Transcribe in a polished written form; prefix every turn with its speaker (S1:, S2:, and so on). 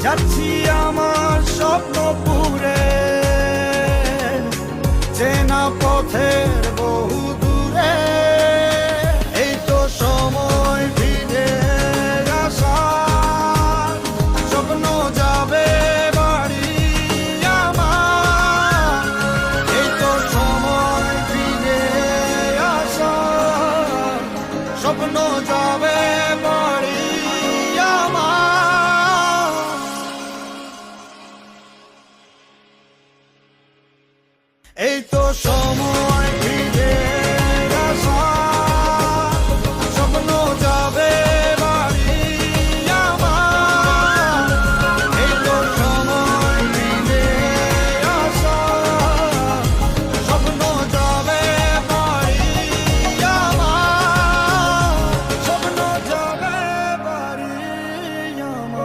S1: যাচ্ছি আমার স্বপ্নপুরে, চেনা পথের বহু দূরে। এই তো সময় ফিরে আসার, স্বপ্ন যাবে বাড়ি আমার। এই তো সময় ফিরে আসার, স্বপ্ন যাবে বাড়ি আমার। এই তো